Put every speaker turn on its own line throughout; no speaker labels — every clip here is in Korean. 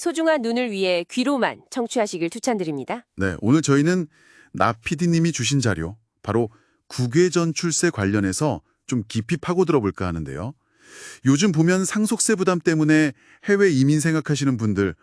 소중한 눈을 위해 귀로만 청취하시길 추천드립니다.
네, 오늘 저희는 나 PD님이 주신 자료, 바로 국외전출세 관련해서 좀 깊이 파고들어 볼까 하는데요. 요즘 보면 상속세 부담 때문에 해외 이민 생각하시는 분들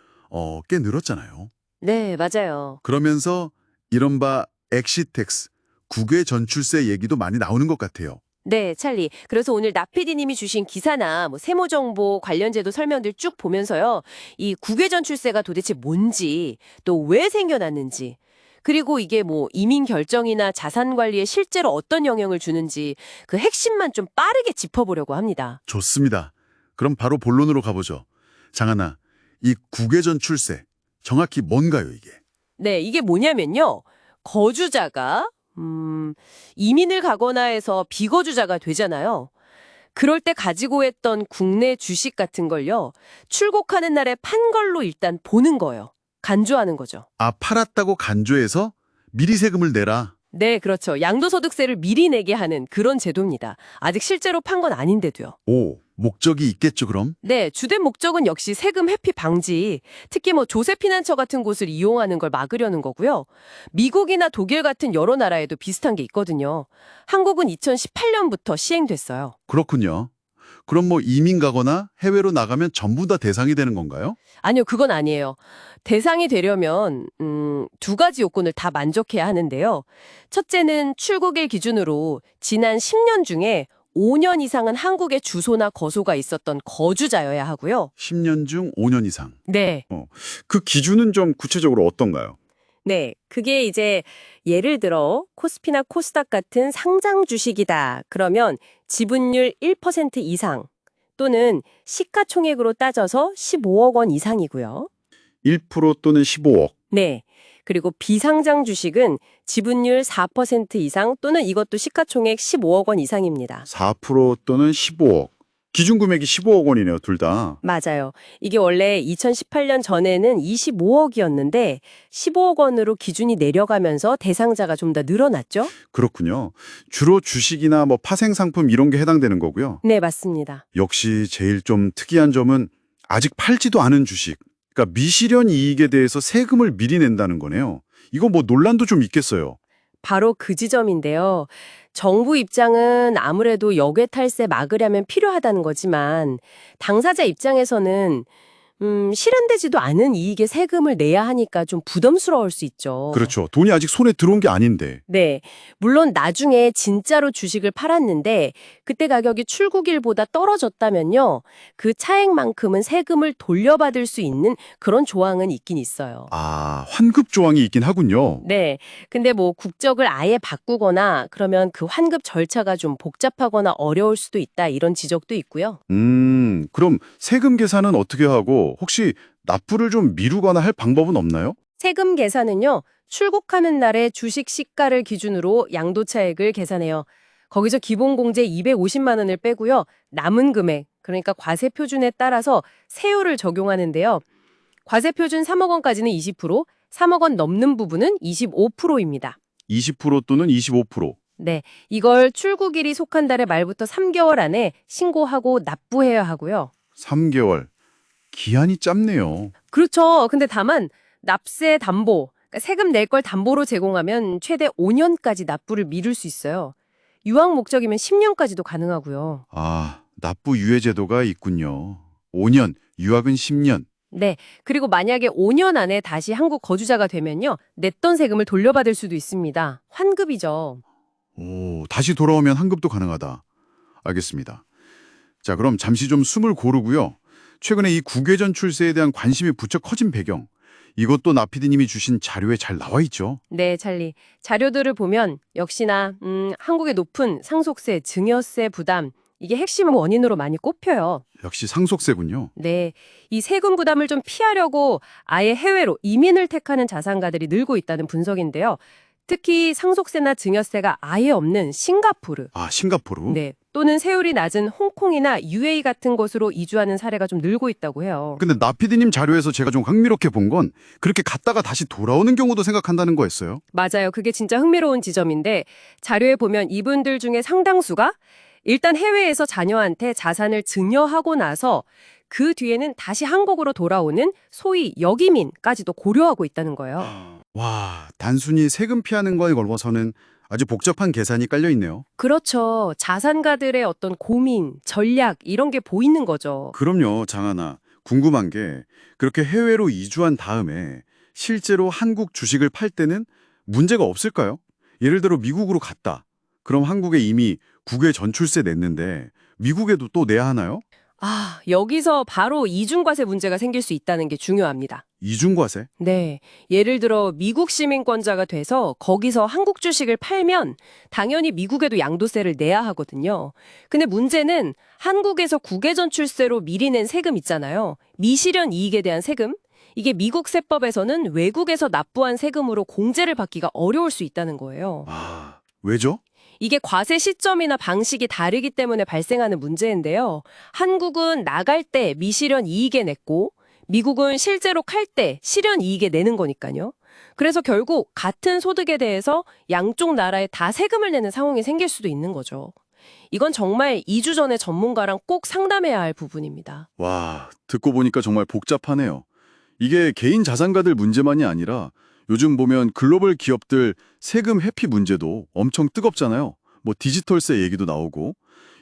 꽤 늘었잖아요.
네, 맞아요.
그러면서 이른바 엑시텍스, 국외전출세 얘기도 많이 나오는 것 같아요.
네, 찰리. 그래서 오늘 나피디님이 주신 기사나 세무정보 관련 제도 설명들 쭉 보면서요. 이 국외전출세가 도대체 뭔지, 또 왜 생겨났는지, 그리고 이게 이민 결정이나 자산 관리에 실제로 어떤 영향을 주는지 그 핵심만 좀 빠르게 짚어보려고 합니다.
좋습니다. 그럼 바로 본론으로 가보죠. 장하나, 이 국외전출세, 정확히 뭔가요, 이게?
네, 이게 뭐냐면요. 거주자가 이민을 가거나 해서 비거주자가 되잖아요. 그럴 때 가지고 했던 국내 주식 같은 걸요. 출국하는 날에 판 걸로 일단 보는 거예요. 간주하는 거죠.
아, 팔았다고 간주해서 미리 세금을 내라.
네, 그렇죠. 양도소득세를 미리 내게 하는 그런 제도입니다. 아직 실제로 판 건 아닌데도요.
오, 목적이 있겠죠, 그럼?
네, 주된 목적은 역시 세금 회피 방지, 특히 조세피난처 같은 곳을 이용하는 걸 막으려는 거고요. 미국이나 독일 같은 여러 나라에도 비슷한 게 있거든요. 한국은 2018년부터 시행됐어요.
그렇군요. 그럼 이민 가거나 해외로 나가면 전부 다 대상이 되는 건가요?
아니요, 그건 아니에요. 대상이 되려면 두 가지 요건을 다 만족해야 하는데요. 첫째는 출국일 기준으로 지난 10년 중에 5년 이상은 한국에 주소나 거소가 있었던 거주자여야 하고요.
10년 중 5년 이상.
네.
그 기준은 좀 구체적으로 어떤가요?
네, 그게 이제 예를 들어 코스피나 코스닥 같은 상장 주식이다. 그러면 지분율 1% 이상 또는 시가총액으로 따져서 15억 원 이상이고요.
1% 또는 15억.
네, 그리고 비상장 주식은 지분율 4% 이상 또는 이것도 시가총액 15억 원 이상입니다.
4% 또는 15억. 기준 금액이 15억 원이네요, 둘 다.
맞아요. 이게 원래 2018년 전에는 25억이었는데 15억 원으로 기준이 내려가면서 대상자가 좀 더 늘어났죠?
그렇군요. 주로 주식이나 파생 상품 이런 게 해당되는 거고요.
네, 맞습니다.
역시 제일 좀 특이한 점은 아직 팔지도 않은 주식. 그러니까 미실현 이익에 대해서 세금을 미리 낸다는 거네요. 이거 논란도 좀 있겠어요.
바로 그 지점인데요. 정부 입장은 아무래도 역외 탈세 막으려면 필요하다는 거지만 당사자 입장에서는 실현되지도 않은 이익에 세금을 내야 하니까 좀 부담스러울 수 있죠.
그렇죠. 돈이 아직 손에 들어온 게 아닌데.
네. 물론 나중에 진짜로 주식을 팔았는데 그때 가격이 출국일보다 떨어졌다면요. 그 차액만큼은 세금을 돌려받을 수 있는 그런 조항은 있긴 있어요.
아, 환급 조항이 있긴 하군요.
네. 근데 국적을 아예 바꾸거나 그러면 그 환급 절차가 좀 복잡하거나 어려울 수도 있다 이런 지적도 있고요.
그럼 세금 계산은 어떻게 하고 혹시 납부를 좀 미루거나 할 방법은 없나요?
세금 계산은요. 출국하는 날의 주식 시가를 기준으로 양도차액을 계산해요. 거기서 기본공제 250만 원을 빼고요. 남은 금액, 그러니까 과세표준에 따라서 세율을 적용하는데요. 과세표준 3억 원까지는 20%, 3억 원 넘는 부분은 25%입니다.
20% 또는 25%.
네, 이걸 출국일이 속한 달의 말부터 3개월 안에 신고하고 납부해야 하고요.
3개월. 기한이 짧네요.
그렇죠. 근데 다만 납세 담보, 그러니까 세금 낼 걸 담보로 제공하면 최대 5년까지 납부를 미룰 수 있어요. 유학 목적이면 10년까지도 가능하고요.
아, 납부 유예 제도가 있군요. 5년, 유학은 10년.
네, 그리고 만약에 5년 안에 다시 한국 거주자가 되면요. 냈던 세금을 돌려받을 수도 있습니다. 환급이죠.
오, 다시 돌아오면 환급도 가능하다. 알겠습니다. 자, 그럼 잠시 좀 숨을 고르고요. 최근에 이 국외전 출세에 대한 관심이 부쩍 커진 배경, 이것도 나피디님이 주신 자료에 잘 나와 있죠.
네, 찰리. 자료들을 보면 역시나 한국의 높은 상속세, 증여세 부담, 이게 핵심 원인으로 많이 꼽혀요.
역시 상속세군요.
네, 이 세금 부담을 좀 피하려고 아예 해외로 이민을 택하는 자산가들이 늘고 있다는 분석인데요. 특히 상속세나 증여세가 아예 없는 싱가포르,
아, 싱가포르?
네, 또는 세율이 낮은 홍콩이나 UAE 같은 곳으로 이주하는 사례가 좀 늘고 있다고 해요.
근데 나피디님 자료에서 제가 좀 흥미롭게 본 건 그렇게 갔다가 다시 돌아오는 경우도 생각한다는 거였어요.
맞아요. 그게 진짜 흥미로운 지점인데 자료에 보면 이분들 중에 상당수가 일단 해외에서 자녀한테 자산을 증여하고 나서 그 뒤에는 다시 한국으로 돌아오는 소위 역이민까지도 고려하고 있다는 거예요.
와, 단순히 세금 피하는 거에 걸어서는 아주 복잡한 계산이 깔려 있네요.
그렇죠. 자산가들의 어떤 고민, 전략 이런 게 보이는 거죠.
그럼요, 장하나. 궁금한 게 그렇게 해외로 이주한 다음에 실제로 한국 주식을 팔 때는 문제가 없을까요? 예를 들어 미국으로 갔다. 그럼 한국에 이미 국외 전출세 냈는데 미국에도 또 내야 하나요?
여기서 바로 이중과세 문제가 생길 수 있다는 게 중요합니다.
이중과세?
네. 예를 들어 미국 시민권자가 돼서 거기서 한국 주식을 팔면 당연히 미국에도 양도세를 내야 하거든요. 근데 문제는 한국에서 국외 전출세로 미리 낸 세금 있잖아요. 미실현 이익에 대한 세금. 이게 미국 세법에서는 외국에서 납부한 세금으로 공제를 받기가 어려울 수 있다는 거예요.
왜죠?
이게 과세 시점이나 방식이 다르기 때문에 발생하는 문제인데요. 한국은 나갈 때 미실현 이익에 냈고 미국은 실제로 칼 때 실현 이익에 내는 거니까요. 그래서 결국 같은 소득에 대해서 양쪽 나라에 다 세금을 내는 상황이 생길 수도 있는 거죠. 이건 정말 2주 전에 전문가랑 꼭 상담해야 할 부분입니다.
와, 듣고 보니까 정말 복잡하네요. 이게 개인 자산가들 문제만이 아니라 요즘 보면 글로벌 기업들 세금 회피 문제도 엄청 뜨겁잖아요. 뭐 디지털세 얘기도 나오고.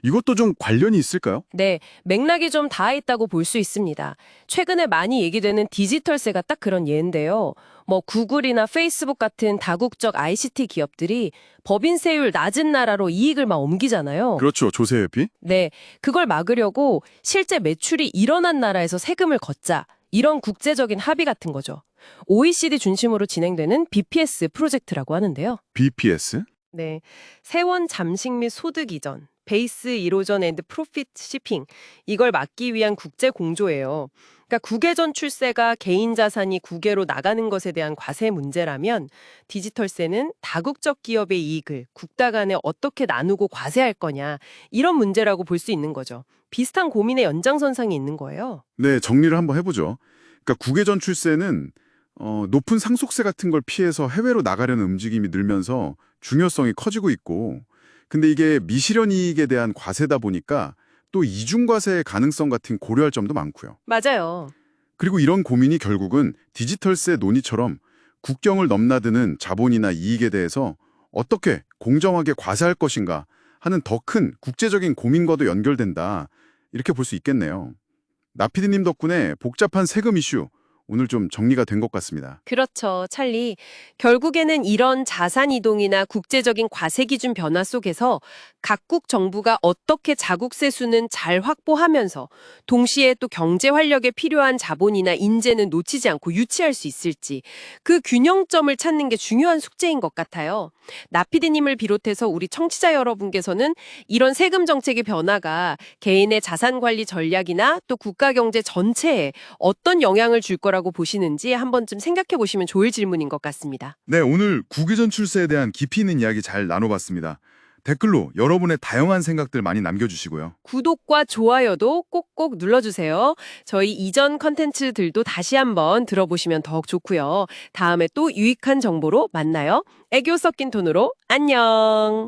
이것도 좀 관련이 있을까요?
네, 맥락이 좀 닿아 있다고 볼 수 있습니다. 최근에 많이 얘기되는 디지털세가 딱 그런 예인데요. 뭐 구글이나 페이스북 같은 다국적 ICT 기업들이 법인세율 낮은 나라로 이익을 막 옮기잖아요.
그렇죠. 조세 회피.
네, 그걸 막으려고 실제 매출이 일어난 나라에서 세금을 걷자. 이런 국제적인 합의 같은 거죠. OECD 중심으로 진행되는 BPS 프로젝트라고 하는데요.
BPS?
네, 세원 잠식 및 소득 이전, 베이스 이로전 앤드 프로핏 시핑 이걸 막기 위한 국제 공조예요. 그러니까 국외 전출세가 개인 자산이 국외로 나가는 것에 대한 과세 문제라면 디지털세는 다국적 기업의 이익을 국가 간에 어떻게 나누고 과세할 거냐 이런 문제라고 볼 수 있는 거죠. 비슷한 고민의 연장선상에 있는 거예요.
네, 정리를 한번 해보죠. 그러니까 국외 전출세는 높은 상속세 같은 걸 피해서 해외로 나가려는 움직임이 늘면서 중요성이 커지고 있고, 근데 이게 미실현 이익에 대한 과세다 보니까 또 이중과세의 가능성 같은 고려할 점도 많고요.
맞아요.
그리고 이런 고민이 결국은 디지털세 논의처럼 국경을 넘나드는 자본이나 이익에 대해서 어떻게 공정하게 과세할 것인가 하는 더 큰 국제적인 고민과도 연결된다. 이렇게 볼 수 있겠네요. 나피디님 덕분에 복잡한 세금 이슈 오늘 좀 정리가 된 것 같습니다.
그렇죠, 찰리. 결국에는 이런 자산 이동이나 국제적인 과세 기준 변화 속에서 각국 정부가 어떻게 자국세 수는 잘 확보하면서 동시에 또 경제 활력에 필요한 자본이나 인재는 놓치지 않고 유치할 수 있을지 그 균형점을 찾는 게 중요한 숙제인 것 같아요. 나피디님을 비롯해서 우리 청취자 여러분께서는 이런 세금 정책의 변화가 개인의 자산 관리 전략이나 또 국가 경제 전체에 어떤 영향을 줄 거라고 보시는지 한 번쯤 생각해 보시면 좋을 질문인 것 같습니다.
네, 오늘 국외전 출세에 대한 깊이 있는 이야기 잘 나눠봤습니다. 댓글로 여러분의 다양한 생각들 많이 남겨주시고요.
구독과 좋아요도 꼭꼭 눌러주세요. 저희 이전 컨텐츠들도 다시 한번 들어보시면 더욱 좋고요. 다음에 또 유익한 정보로 만나요. 애교 섞인 톤으로 안녕.